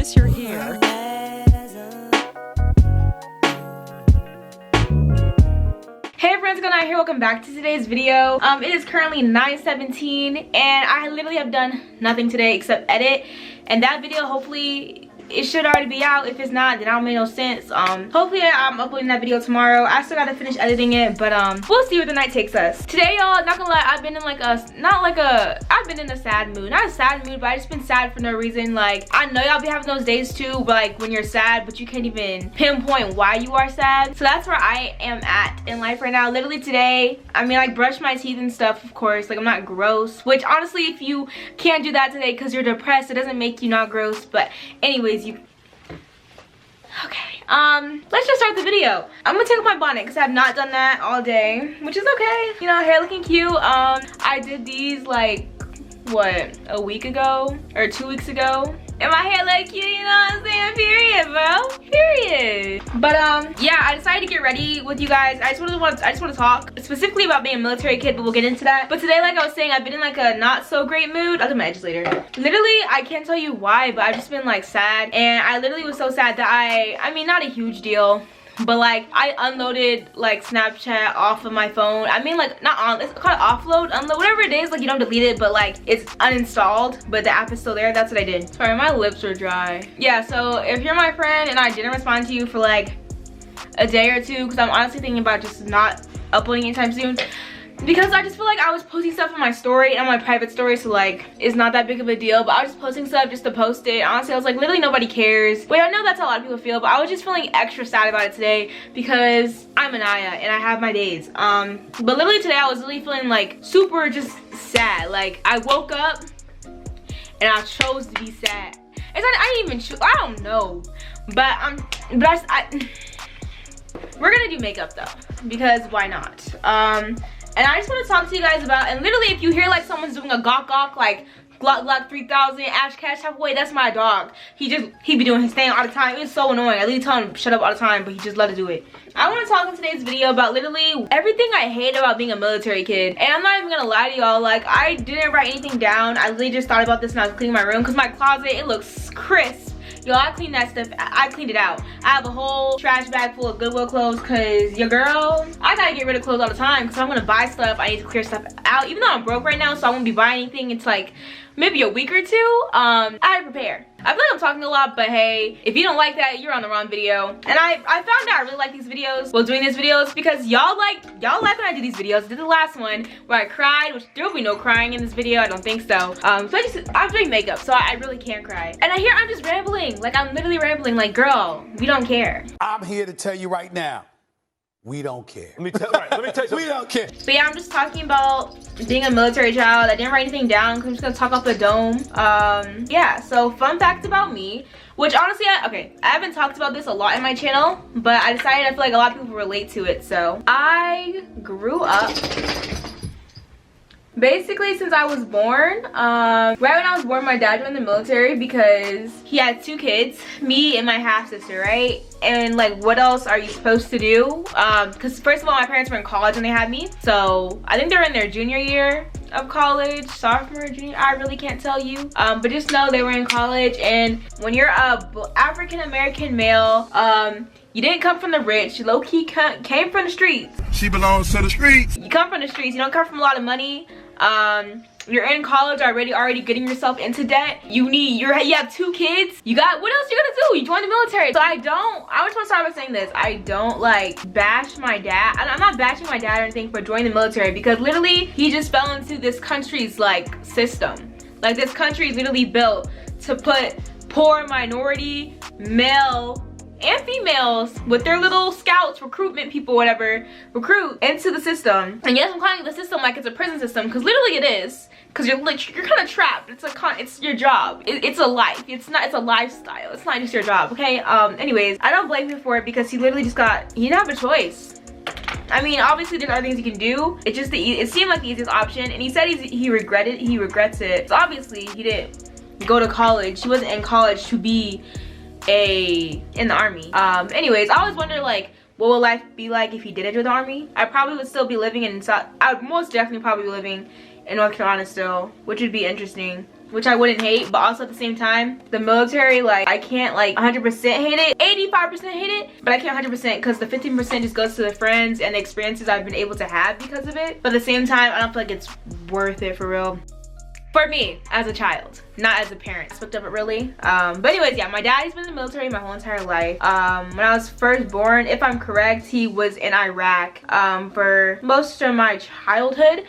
guess you're here. Hey friends, Aniya here. Welcome back to today's video. It is currently 9:17 and I literally have done nothing today except edit, and that video hopefully it should already be out. If it's not, then I don't make no sense. Hopefully I'm uploading that video tomorrow. I still gotta finish editing it, but we'll see where the night takes us. Today, y'all, not gonna lie, I've been in like I've been in a sad mood. Not a sad mood, but I just been sad for no reason. Like, I know y'all be having those days too, but like when you're sad but you can't even pinpoint why you are sad. So that's where I am at in life right now. Literally today, I mean, like, brushed my teeth and stuff, of course. Like, I'm not gross, which honestly, if you can't do that today because you're depressed, it doesn't make you not gross. But anyways, okay, let's just start the video. I'm gonna take off my bonnet because I have not done that all day, which is okay. You know, hair looking cute. I did these like, what, a week ago or 2 weeks ago, and my hair look cute, you know what I'm saying? Period, bro. Period. But yeah, I decided to get ready with you guys. I just want to talk specifically about being a military kid, but we'll get into that. But today, like I was saying, I've been in like a not so great mood. I'll do my edges later. Literally, I can't tell you why, but I've just been like sad, and I literally was so sad that I mean, not a huge deal, but like I unloaded like Snapchat off of my phone. I mean, like, not on, it's called offload, unload, whatever it is. Like, you don't delete it, but like it's uninstalled, but the app is still there. That's what I did. Sorry, my lips are dry. Yeah, so if you're my friend and I didn't respond to you for like a day or two, because I'm honestly thinking about just not uploading anytime soon, because I just feel like I was posting stuff on my story and on my private story, so like it's not that big of a deal, but I was just posting stuff just to post it. Honestly, I was like, literally nobody cares. Wait, I know that's how a lot of people feel, but I was just feeling extra sad about it today because I'm Aniya and I have my days. But literally today I was really feeling like super just sad. Like, I woke up and I chose to be sad. It's not, I didn't even choose, I don't know, but we're gonna do makeup though, because why not? And I just want to talk to you guys about, and literally if you hear like someone's doing a gawk gawk, like Glock 3000, Ash Cash type of way, that's my dog. He be doing his thing all the time. It's so annoying. I literally tell him shut up all the time, but he just let it do it. I want to talk in today's video about literally everything I hate about being a military kid. And I'm not even gonna lie to y'all, like, I didn't write anything down. I literally just thought about this when I was cleaning my room, because my closet, it looks crisp. Yo, I cleaned that stuff. I cleaned it out. I have a whole trash bag full of Goodwill clothes, because your girl, I gotta get rid of clothes all the time, because I'm gonna buy stuff. I need to clear stuff out, even though I'm broke right now, so I won't be buying anything. It's like maybe a week or two. I had to prepare. I feel like I'm talking a lot, but hey, if you don't like that, you're on the wrong video. And I found out I really like these videos, well, doing these videos, because y'all like when I do these videos. I did the last one where I cried, which there will be no crying in this video, I don't think so. So I'm doing makeup, so I really can't cry. And I'm just rambling, like I'm literally rambling, like, girl, we don't care. I'm here to tell you right now, we don't care. Let me tell you something. We don't care. But yeah, I'm just talking about being a military child. I didn't write anything down because I'm just gonna talk off the dome. Yeah, so fun facts about me, which honestly, I haven't talked about this a lot in my channel, but I decided I feel like a lot of people relate to it. So I grew up basically since I was born. Right when I was born, my dad joined the military because he had 2 kids, me and my half sister, right? And like, what else are you supposed to do? Because first of all, my parents were in college when they had me, so I think they were in their junior year of college, sophomore, junior, I really can't tell you. But just know they were in college, and when you're a African-American male, you didn't come from the rich, you low-key came from the streets. She belongs to the streets. You come from the streets, you don't come from a lot of money. You're in college already getting yourself into debt. You have 2 kids. What else you gonna do? You join the military. So I just want to start by saying this. I don't like bash my dad. I'm not bashing my dad or anything for joining the military, because literally he just fell into this country's like system. Like, this country is literally built to put poor minority male and females with their little scouts, recruitment people, whatever, recruit into the system. And yes, I'm calling it the system like it's a prison system, because literally it is. Because you're kind of trapped. It's your job. It's a life. It's a lifestyle. It's not just your job, okay? Anyways, I don't blame him for it, because he literally he didn't have a choice. I mean, obviously there's other things you can do. It's just it seemed like the easiest option, and he said he regrets it. So obviously he didn't go to college. He wasn't in college to be in the army. Anyways, I always wonder, like, what will life be like if he didn't do the army? I probably would still be living in I would most definitely probably be living in North Carolina still, which would be interesting. which I wouldn't hate, but also at the same time, the military, like, I can't like 100% hate it, 85% hate it, but I can't 100% because the 15% just goes to the friends and the experiences I've been able to have because of it. But at the same time, I don't feel like it's worth it for real. For me, as a child, not as a parent aspect of it really. But anyways, yeah, my dad, he's been in the military my whole entire life. When I was first born, if I'm correct, he was in Iraq for most of my childhood.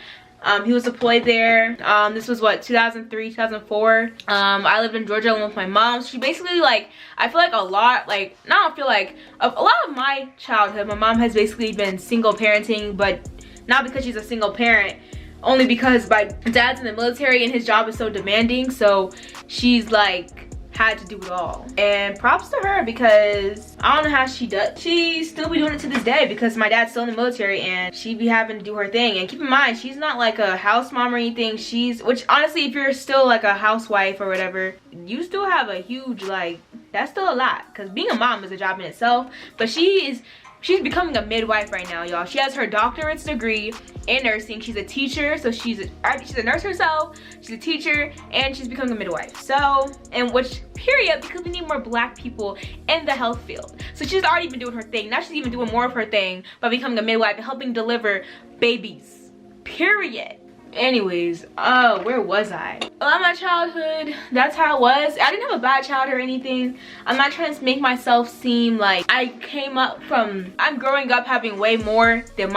He was deployed there. This was what, 2003, 2004. I lived in Georgia with my mom. She basically, like, I feel like a lot, like, not feel like, a lot of my childhood, my mom has basically been single parenting, but not because she's a single parent, only because my dad's in the military and his job is so demanding, so she's like had to do it all. And props to her, because I don't know how she does. She still be doing it to this day because my dad's still in the military and she be having to do her thing. And keep in mind, she's not like a house mom or anything. She's, which honestly, if you're still like a housewife or whatever, you still have a huge, like, that's still a lot, because being a mom is a job in itself. But she's becoming a midwife right now, y'all. She has her doctorate's degree in nursing. She's a teacher, so she's a nurse herself. She's a teacher, and she's becoming a midwife. So, and which, period, because we need more black people in the health field. So she's already been doing her thing. Now she's even doing more of her thing by becoming a midwife and helping deliver babies, period. Anyways, where was I? Well, my childhood, that's how it was. I didn't have a bad childhood or anything. I'm not trying to make myself seem like I came up from, I'm growing up having way more than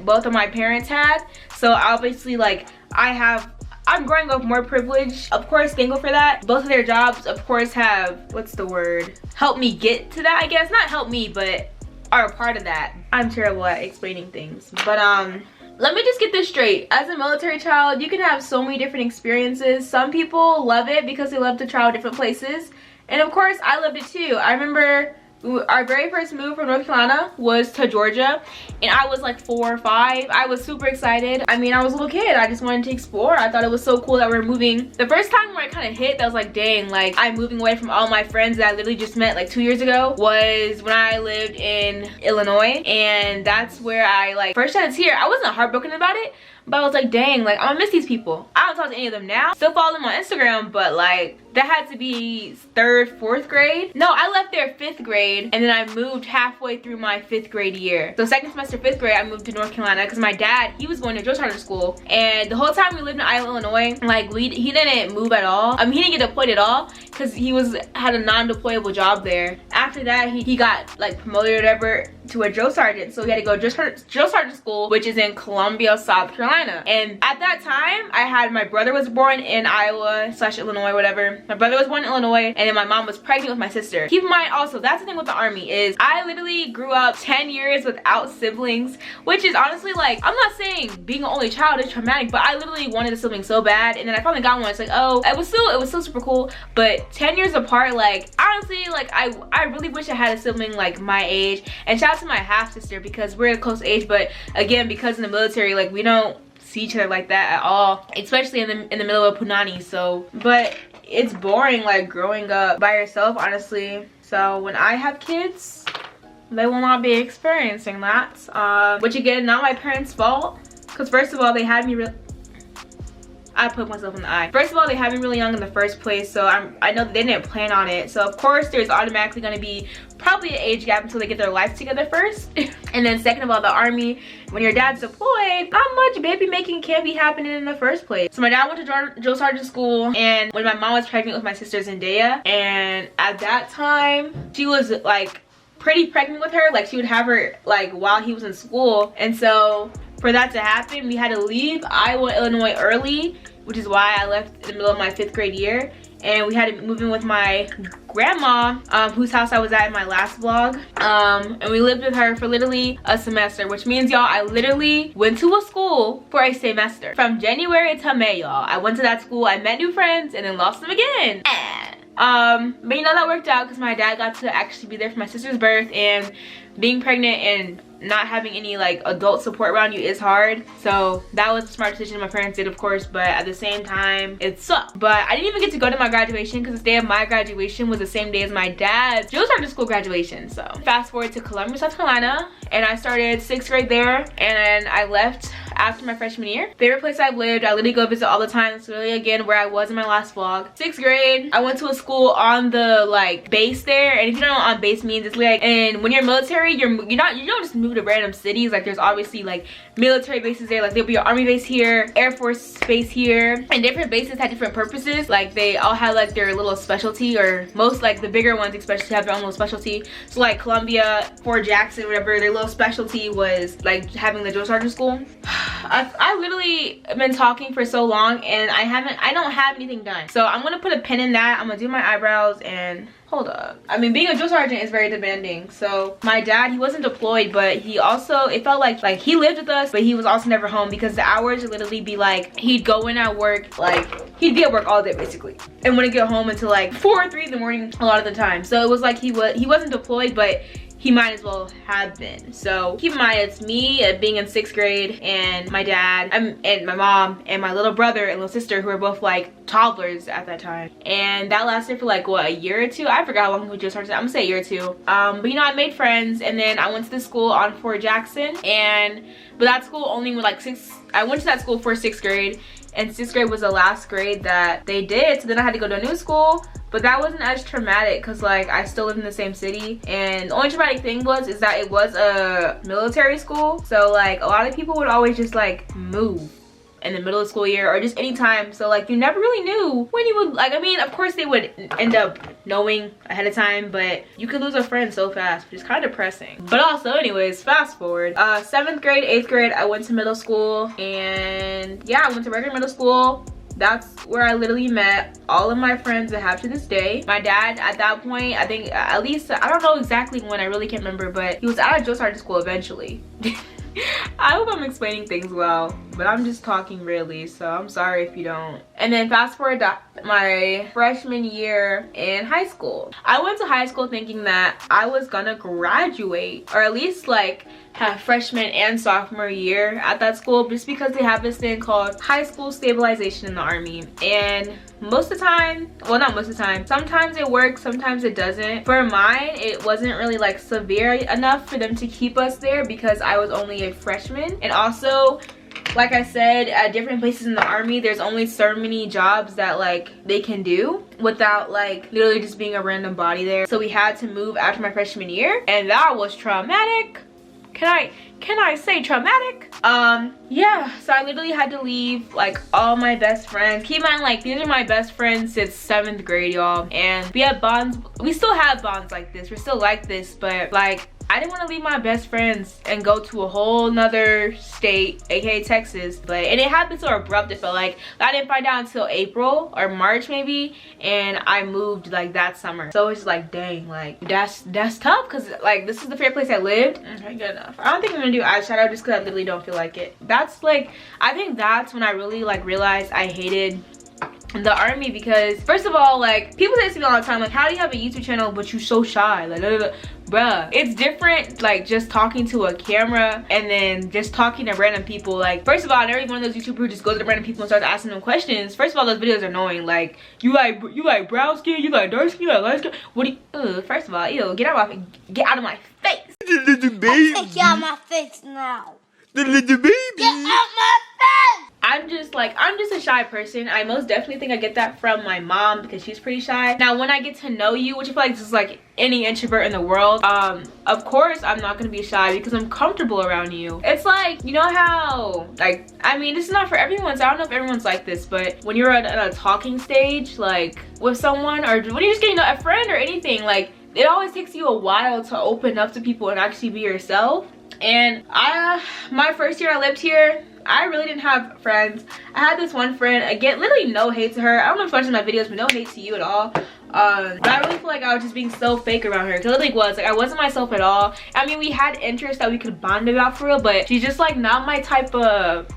both of my parents had. So obviously, like, I'm growing up more privileged. Of course, thankful for that. Both of their jobs, of course, have, what's the word? Helped me get to that, I guess. Not help me, but are a part of that. I'm terrible at explaining things. But, let me just get this straight. As a military child, you can have so many different experiences. Some people love it because they love to travel different places. And of course, I loved it too. I remember our very first move from North Carolina was to Georgia, and I was like 4 or 5. I was super excited. I mean, I was a little kid. I just wanted to explore. I thought it was so cool that we were moving. The first time where I kind of hit, that was like, dang, like, I'm moving away from all my friends that I literally just met like 2 years ago, was when I lived in Illinois. And that's where I, like, first shed a tear. I wasn't heartbroken about it, but I was like, dang, like, I'm gonna miss these people. I don't talk to any of them now. Still follow them on Instagram, but like, that had to be 3rd, 4th grade. No, I left there 5th grade, and then I moved halfway through my 5th grade year. So 2nd semester, 5th grade, I moved to North Carolina because my dad, he was going to George Charter School. And the whole time we lived in Iowa, Illinois, like, he didn't move at all. I mean, he didn't get deployed at all because he had a non-deployable job there. After that, he got like promoted or whatever to a drill sergeant. So he had to go to drill sergeant school, which is in Columbia, South Carolina. And at that time, my brother was born in Iowa / Illinois, whatever. My brother was born in Illinois, and then my mom was pregnant with my sister. Keep in mind also, that's the thing with the army, is I literally grew up 10 years without siblings, which is honestly, like, I'm not saying being an only child is traumatic, but I literally wanted a sibling so bad, and then I finally got one. It's like, oh, it was still super cool, but 10 years apart, like, honestly, like, I really wish I had a sibling like my age. And shout out to my half sister, because we're a close age, but again, because in the military, like, we don't see each other like that at all, especially in the middle of Punani. So, but it's boring, like, growing up by yourself, honestly. So when I have kids, they will not be experiencing that, which again, not my parents' fault, because first of all, they had me I put myself in the eye. First of all, they had me really young in the first place, so I know that they didn't plan on it. So of course, there's automatically going to be probably an age gap until they get their life together first. And then second of all, the army, when your dad's deployed, not much baby making can be happening in the first place. So my dad went to drill sergeant school, and when my mom was pregnant with my sister Zendaya, and at that time, she was like pretty pregnant with her. Like, she would have her like while he was in school. And so for that to happen, we had to leave Iowa, Illinois early, which is why I left in the middle of my 5th grade year. And we had to move in with my grandma, whose house I was at in my last vlog. And we lived with her for literally a semester, which means, y'all, I literally went to a school for a semester. From January to May, y'all. I went to that school, I met new friends, and then lost them again. But you know, that worked out because my dad got to actually be there for my sister's birth, and being pregnant and not having any like adult support around you is hard. So that was a smart decision my parents did, of course, but at the same time, it sucked. But I didn't even get to go to my graduation because the day of my graduation was the same day as my dad's drill sergeant school graduation. So fast forward to Columbia, South Carolina, and I started 6th grade there, and I left after my freshman year. Favorite place I've lived, I literally go visit all the time. It's really again where I was in my last vlog. 6th grade, I went to a school on the like base there, and if you don't know what on base means, it's like, and when you're military, you don't just move to random cities. Like there's obviously like military bases there, like there'll be an army base here, Air Force base here, and different bases had different purposes. Like they all had like their little specialty, or most like the bigger ones especially have their own little specialty. So like Columbia, Fort Jackson, whatever, their little specialty was like having the drill sergeant school. I literally been talking for so long and I don't have anything done. So I'm gonna put a pin in that. I'm gonna do my eyebrows and hold up. I mean, being a drill sergeant is very demanding. So my dad, he wasn't deployed, but he also, it felt like he lived with us, but he was also never home because the hours would literally be like, he'd go in at work, like he'd be at work all day basically, and wouldn't get home until like 4 or 3 in the morning a lot of the time. So it was like he wasn't deployed, but he might as well have been. So keep in mind, it's me being in 6th grade and my dad and my mom and my little brother and little sister, who were both like toddlers at that time. And that lasted for like what, a year or two? I forgot how long we just started. I'm gonna say a year or two. But you know, I made friends, and then I went to the school on Fort Jackson, but that school only with like I went to that school for 6th grade, and 6th grade was the last grade that they did. So then I had to go to a new school. But that wasn't as traumatic because like I still live in the same city, and the only traumatic thing is that it was a military school. So like a lot of people would always just like move in the middle of school year or just anytime. So like you never really knew when you would, like, I mean, of course they would end up knowing ahead of time, but you could lose a friend so fast, which is kind of depressing. But also, anyways, fast forward, 7th grade, 8th grade, I went to middle school, and yeah, I went to regular middle school. That's where I literally met all of my friends I have to this day. My dad, at that point, I think at least, I don't know exactly when, I really can't remember, but he was out of drill sergeant school eventually. I hope I'm explaining things well, but I'm just talking really, so I'm sorry if you don't. And then fast forward to my freshman year in high school. I went to high school thinking that I was gonna graduate, or at least like have freshman and sophomore year at that school, just because they have this thing called high school stabilization in the Army. And most of the time, well, not most of the time, sometimes it works, sometimes it doesn't. For mine, it wasn't really like severe enough for them to keep us there because I was only a freshman. And also, like I said, at different places in the Army, there's only so many jobs that like they can do without like literally just being a random body there. So we had to move after my freshman year, and that was traumatic. Can I say traumatic? Yeah, so I literally had to leave like all my best friends. Keep in mind, like, these are my best friends since 7th grade, y'all, and we have bonds. We still have bonds like this, we're still like this, but like I didn't want to leave my best friends and go to a whole nother state, aka Texas. And it happened so abrupt. It felt like I didn't find out until April or March maybe, and I moved like that summer. So it's like, dang, like that's tough, because like this is the favorite place I lived. Okay, good enough. I don't think I'm gonna do eyeshadow just because I literally don't feel like it. That's like, I think that's when I really like realized I hated the Army, because first of all, like, people say to me all the time, like, how do you have a YouTube channel but you so shy? Like, bruh, it's different like just talking to a camera and then just talking to random people. Like, first of all, I'm one of those YouTubers who just goes to random people and starts asking them questions. First of all, those videos are annoying. Like, you like brown skin, you like dark skin, you like light skin. What do you, first of all, ew, get out of my face. The little baby. I'll take you out of my face now. The little baby. Get out my face. I'm just a shy person. I most definitely think I get that from my mom because she's pretty shy. Now, when I get to know you, which I feel like this is like any introvert in the world, of course I'm not gonna be shy because I'm comfortable around you. It's like, you know how, like, I mean, this is not for everyone, so I don't know if everyone's like this, but when you're at a talking stage, like with someone, or when you're just getting a friend or anything, like, it always takes you a while to open up to people and actually be yourself. And my first year I lived here, I really didn't have friends. I had this one friend, again, literally no hate to her. I don't know if you're watching my videos, but no hate to you at all. But I really feel like I was just being so fake around her, because it like was like I wasn't myself at all. I mean, we had interests that we could bond about for real, but she's just like not my type of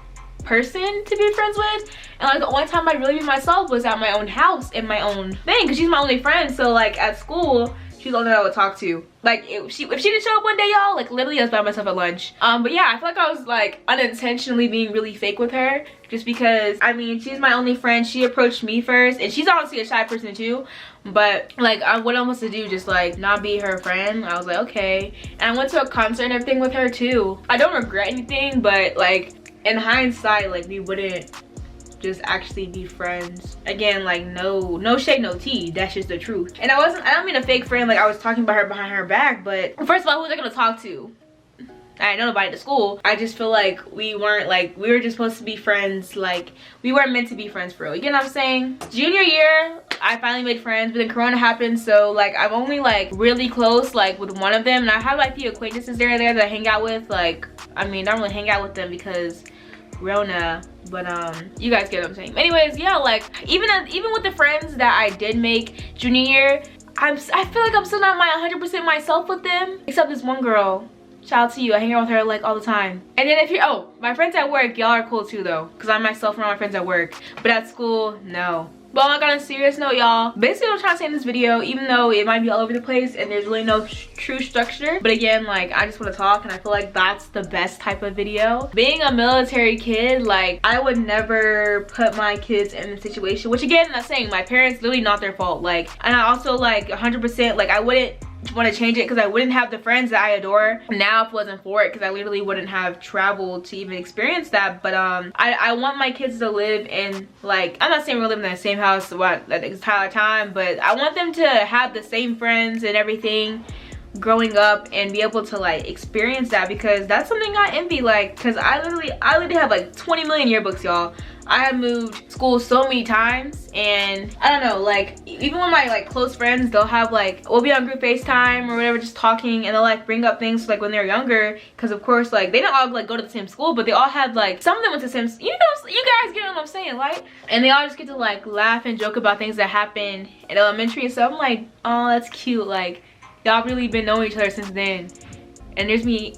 person to be friends with. And like the only time I'd really be myself was at my own house in my own thing, because she's my only friend. So like at school, she's the only one I would talk to. Like, if she didn't show up one day, y'all, like literally I was by myself at lunch. But yeah, I feel like I was like unintentionally being really fake with her, just because, I mean, she's my only friend. She approached me first, and she's honestly a shy person too, but like what I was to do, just like not be her friend. I was like, okay. And I went to a concert and everything with her too. I don't regret anything, but like in hindsight, like we wouldn't just actually be friends. Again, like no shade, no tea. That's just the truth. And I don't mean a fake friend, like I was talking about her behind her back, but first of all, who was I gonna talk to? I didn't know nobody at the school. I just feel like we weren't, like, we were just supposed to be friends. Like, we weren't meant to be friends for real. You know what I'm saying? Junior year, I finally made friends, but then Corona happened, so like I'm only like really close like with one of them, and I have like the acquaintances there that I hang out with. Like, I mean, I don't really hang out with them because Rona, but you guys get what I'm saying. Anyways, yeah, like even with the friends that I did make junior year, I feel like I'm still not my 100% myself with them, except this one girl. Shout out to you. I hang out with her like all the time. And then if you're, oh, my friends at work, y'all are cool too though, because I myself and all my friends at work, but at school, no. But on a serious note, y'all, basically what I'm trying to say in this video, even though it might be all over the place and there's really no true structure, but again, like I just want to talk, and I feel like that's the best type of video. Being a military kid, like I would never put my kids in a situation, which again, I'm not saying my parents, literally not their fault, like, and I also like 100% like I wouldn't want to change it because I wouldn't have the friends that I adore now if it wasn't for it, because I literally wouldn't have traveled to even experience that. But I want my kids to live in, like, I'm not saying we're living in the same house the entire time, but I want them to have the same friends and everything growing up and be able to like experience that, because that's something I envy. Like, because I literally have like 20 million yearbooks, y'all. I have moved schools so many times, and I don't know, like even with my like close friends, they'll have like, we'll be on group FaceTime or whatever just talking, and they'll like bring up things like when they're younger, because of course like they didn't all like go to the same school, but they all had like, some of them went to the same, you know, you guys get what I'm saying, right? And they all just get to like laugh and joke about things that happened in elementary and stuff. I'm like, oh, that's cute. Like y'all really been knowing each other since then. And there's me,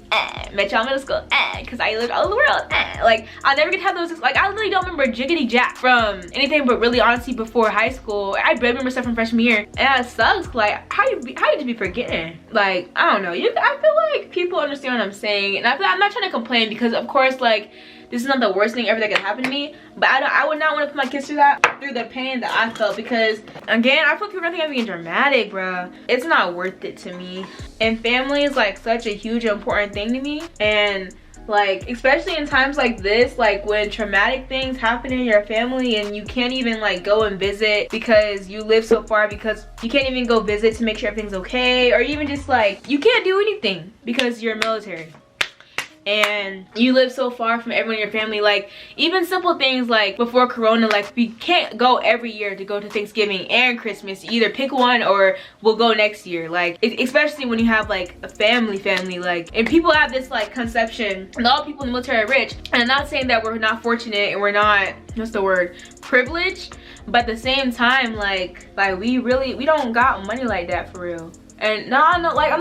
met y'all middle school, because I lived all over the world, like I'll never get to have those, like I literally don't remember jiggity jack from anything, but really honestly before high school. I barely remember stuff from freshman year, and that sucks. Like how you just be forgetting, like I don't know, I feel like people understand what I'm saying, and I feel like I'm not trying to complain, because of course like this is not the worst thing ever that could happen to me, but I would not want to put my kids through the pain that I felt, because again, I feel like people think I'm being dramatic, bruh. It's not worth it to me. And family is like such a huge important thing to me, and like especially in times like this, like when traumatic things happen in your family and you can't even like go and visit because you live so far, because you can't even go visit to make sure everything's okay, or even just like you can't do anything because you're military and you live so far from everyone in your family. Like even simple things like before Corona, like we can't go every year to go to Thanksgiving and Christmas. You either pick one or we'll go next year. Like especially when you have like a family like, and people have this like conception and all people in the military are rich, and I'm not saying that we're not fortunate and we're not, what's the word, privileged, but at the same time like we don't got money like that for real. And no, like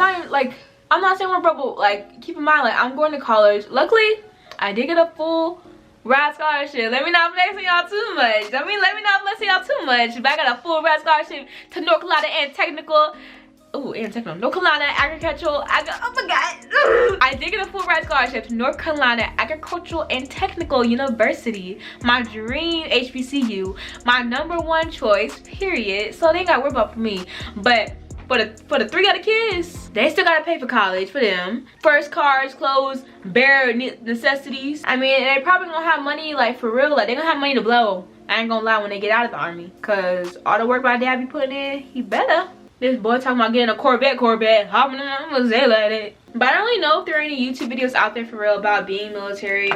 I'm not saying we're broke, but like keep in mind, like I'm going to college. Luckily, I did get a full ride scholarship. Let me not flex on y'all too much. Let me not flex on y'all too much. But I got a full ride scholarship to North Carolina and technical. Ooh, and technical. North Carolina agricultural. Oh my god. I did get a full ride scholarship to North Carolina Agricultural and Technical University. My dream HBCU. My #1 choice. Period. So they ain't got to worry about for me. But for the 3 other kids, they still gotta pay for college for them. First cars, clothes, bare necessities. I mean, they probably gonna have money, like for real, like they gonna have money to blow. I ain't gonna lie, when they get out of the army, cause all the work my dad be putting in, he better. This boy talking about getting a Corvette, hopping on, I'm gonna say like it. But I don't really know if there are any YouTube videos out there for real about being military,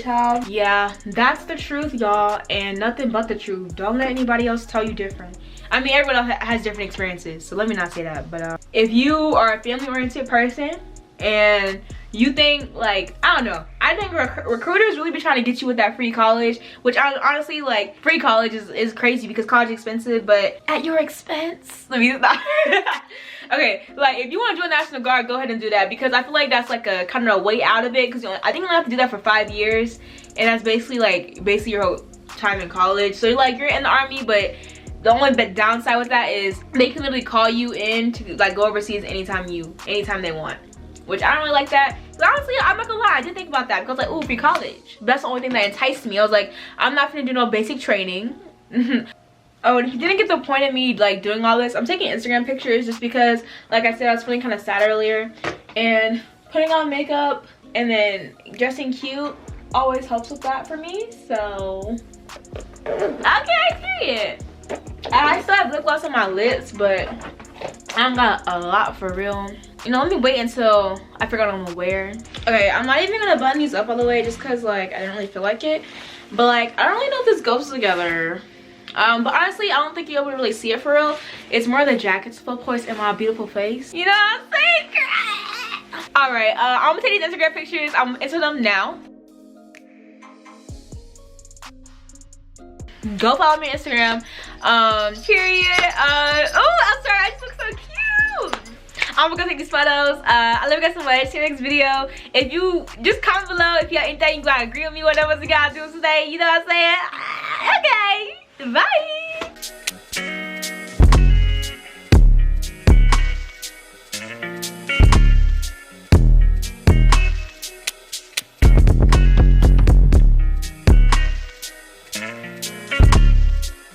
child. Yeah, that's the truth, y'all, and nothing but the truth. Don't let anybody else tell you different. I mean, everyone else has different experiences, so let me not say that. But if you are a family-oriented person and you think, like, I don't know, I think recruiters really be trying to get you with that free college, which honestly, like, free college is crazy because college is expensive, but at your expense. Let me stop. Okay, like if you want to join National Guard, go ahead and do that, because I feel like that's like a kind of a way out of it, because I think you only have to do that for 5 years, and that's basically your whole time in college. So like you're in the army, but the only downside with that is they can literally call you in to like go overseas anytime they want, which I don't really like that. But honestly, I'm not gonna lie, I did think about that because like, ooh, free college. But that's the only thing that enticed me. I was like, I'm not gonna do no basic training. Oh, and if you didn't get the point of me like doing all this, I'm taking Instagram pictures just because, like I said, I was feeling kind of sad earlier, and putting on makeup and then dressing cute always helps with that for me. So okay, period. I still have lip gloss on my lips, but I don't got a lot for real. You know, let me wait until I figure out what I'm gonna wear. Okay, I'm not even gonna button these up all the way just cause like I didn't really feel like it. But like I don't really know if this goes together. But honestly, I don't think you'll really see it for real. It's more the jacket's focus in my beautiful face. You know what I'm saying? All right, I'm gonna take these Instagram pictures. I'm into them now. Go follow me on Instagram. Period. Oh, I'm sorry, I just look so cute. I'm gonna go take these photos. I love you guys so much. See you next video. If you just comment below if you have anything you gotta agree with me, whatever you gotta do today, you know what I'm saying? Okay. Bye.